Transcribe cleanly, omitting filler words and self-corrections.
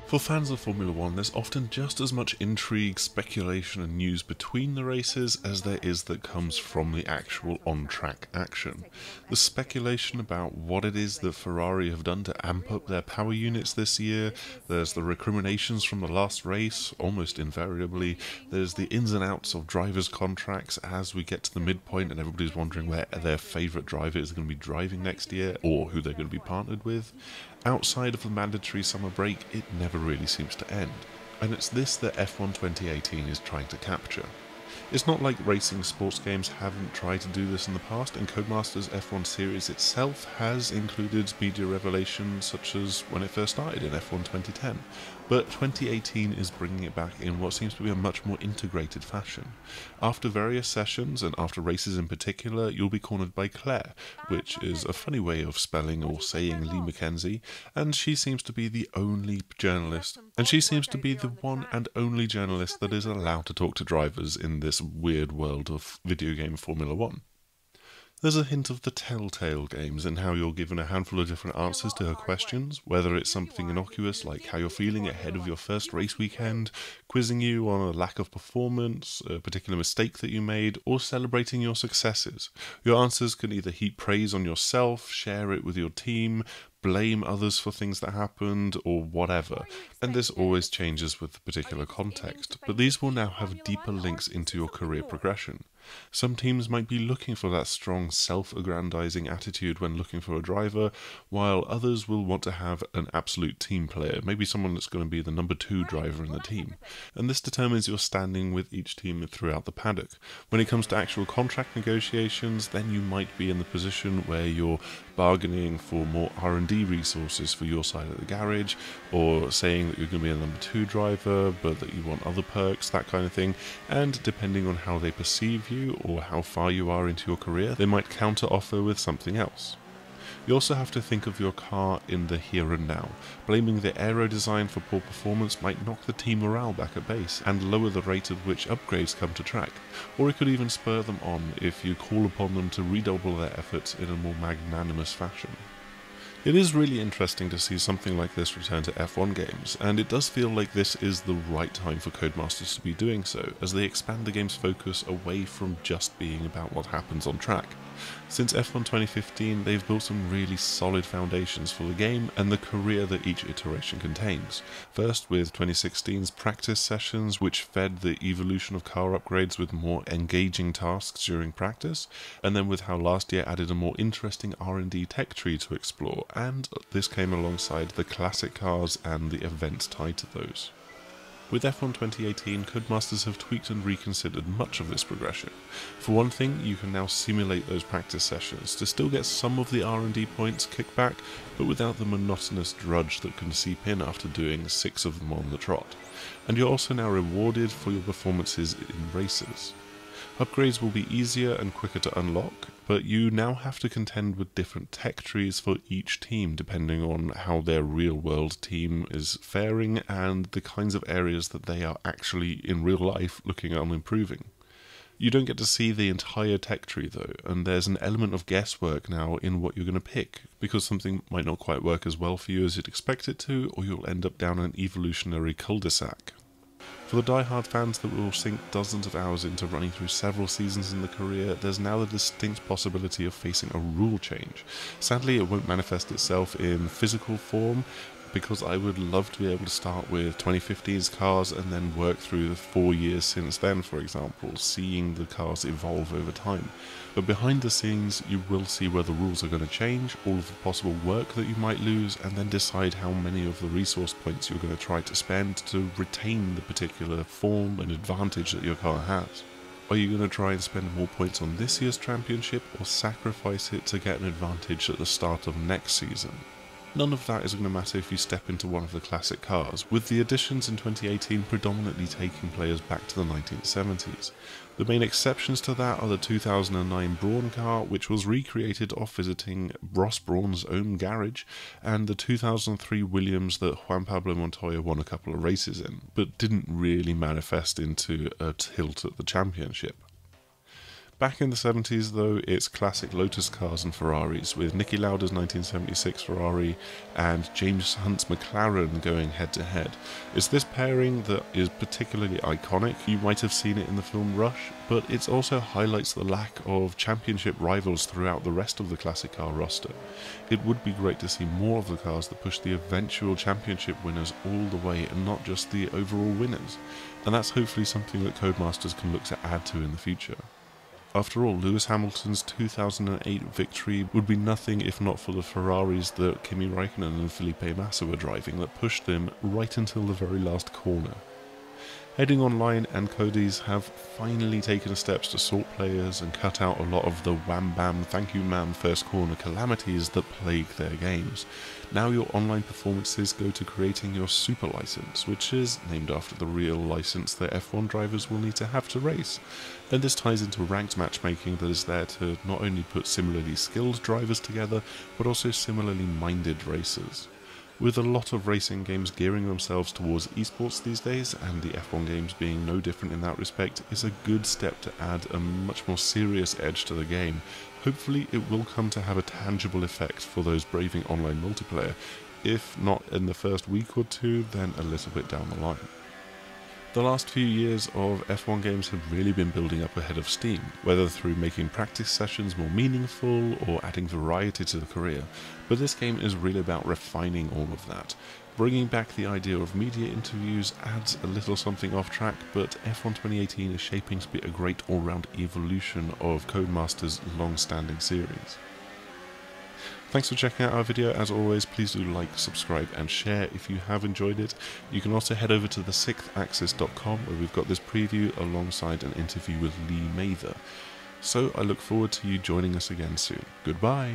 For fans of Formula 1, there's often just as much intrigue, speculation and news between the races as there is that comes from the actual on-track action. The speculation about what it is that Ferrari have done to amp up their power units this year, there's the recriminations from the last race, almost invariably, there's the ins and outs of drivers' contracts as we get to the midpoint and everybody's wondering where their favourite driver is going to be driving next year or who they're going to be partnered with. Outside of the mandatory summer break, it never really seems to end, and it's this that F1 2018 is trying to capture. It's not like racing sports games haven't tried to do this in the past, and Codemasters F1 series itself has included media revelations such as when it first started in F1 2010, but 2018 is bringing it back in what seems to be a much more integrated fashion. After various sessions, and after races in particular, you'll be cornered by Claire, which is a funny way of spelling or saying Lee Mackenzie, and she seems to be the only journalist, and she seems to be the one and only journalist that is allowed to talk to drivers in this weird world of video game Formula 1. There's a hint of the Telltale games in how you're given a handful of different answers to her questions, whether it's something innocuous like how you're feeling ahead of your first race weekend, quizzing you on a lack of performance, a particular mistake that you made, or celebrating your successes. Your answers can either heap praise on yourself, share it with your team, blame others for things that happened, or whatever, and this always changes with the particular context, but these will now have deeper links into your career progression. Some teams might be looking for that strong self-aggrandizing attitude when looking for a driver, while others will want to have an absolute team player, maybe someone that's going to be the number 2 driver in the team, and this determines your standing with each team throughout the paddock. When it comes to actual contract negotiations, then you might be in the position where you're bargaining for more R&D resources for your side of the garage, or saying that you're going to be a number 2 driver but that you want other perks, that kind of thing, and depending on how they perceive you or how far you are into your career, they might counter offer with something else. You also have to think of your car in the here and now. Blaming the aero design for poor performance might knock the team morale back at base and lower the rate at which upgrades come to track, or it could even spur them on if you call upon them to redouble their efforts in a more magnanimous fashion. It is really interesting to see something like this return to F1 games, and it does feel like this is the right time for Codemasters to be doing so, as they expand the game's focus away from just being about what happens on track. Since F1 2015, they've built some really solid foundations for the game and the career that each iteration contains. First with 2016's practice sessions, which fed the evolution of car upgrades with more engaging tasks during practice, and then with how last year added a more interesting R&D tech tree to explore, and this came alongside the classic cars and the events tied to those. With F1 2018, Codemasters have tweaked and reconsidered much of this progression. For one thing, you can now simulate those practice sessions to still get some of the R&D points kicked back, but without the monotonous drudge that can seep in after doing 6 of them on the trot. And you're also now rewarded for your performances in races. Upgrades will be easier and quicker to unlock, but you now have to contend with different tech trees for each team depending on how their real-world team is faring and the kinds of areas that they are actually in real life looking on improving. You don't get to see the entire tech tree though, and there's an element of guesswork now in what you're going to pick, because something might not quite work as well for you as you'd expect it to, or you'll end up down an evolutionary cul-de-sac. For the die-hard fans that will sink dozens of hours into running through several seasons in the career, there's now the distinct possibility of facing a rule change. Sadly, it won't manifest itself in physical form, because I would love to be able to start with 2015's cars and then work through the 4 years since then, for example, seeing the cars evolve over time. But behind the scenes, you will see where the rules are going to change, all of the possible work that you might lose, and then decide how many of the resource points you're going to try to spend to retain the particular form and advantage that your car has. Are you going to try and spend more points on this year's championship, or sacrifice it to get an advantage at the start of next season? None of that is going to matter if you step into one of the classic cars, with the additions in 2018 predominantly taking players back to the 1970s. The main exceptions to that are the 2009 Brawn car, which was recreated off visiting Ross Brawn's own garage, and the 2003 Williams that Juan Pablo Montoya won a couple of races in, but didn't really manifest into a tilt at the championship. Back in the 70s though, it's classic Lotus cars and Ferraris, with Niki Lauda's 1976 Ferrari and James Hunt's McLaren going head to head. It's this pairing that is particularly iconic. You might have seen it in the film Rush, but it also highlights the lack of championship rivals throughout the rest of the classic car roster. It would be great to see more of the cars that push the eventual championship winners all the way and not just the overall winners. And that's hopefully something that Codemasters can look to add to in the future. After all, Lewis Hamilton's 2008 victory would be nothing if not for the Ferraris that Kimi Räikkönen and Felipe Massa were driving that pushed them right until the very last corner. Heading Online and Codes have finally taken steps to sort players and cut out a lot of the wham bam thank you ma'am first corner calamities that plague their games. Now your online performances go to creating your super license, which is named after the real license that F1 drivers will need to have to race. And this ties into ranked matchmaking that is there to not only put similarly skilled drivers together, but also similarly minded racers. With a lot of racing games gearing themselves towards esports these days, and the F1 games being no different in that respect, is a good step to add a much more serious edge to the game. Hopefully it will come to have a tangible effect for those braving online multiplayer, if not in the first week or two, then a little bit down the line. The last few years of F1 games have really been building up ahead of steam, whether through making practice sessions more meaningful or adding variety to the career, but this game is really about refining all of that. Bringing back the idea of media interviews adds a little something off track, but F1 2018 is shaping to be a great all-round evolution of Codemasters' long-standing series. Thanks for checking out our video. As always, please do like, subscribe and share if you have enjoyed it. You can also head over to the6thAxis.com where we've got this preview alongside an interview with Lee Mather. So I look forward to you joining us again soon. Goodbye!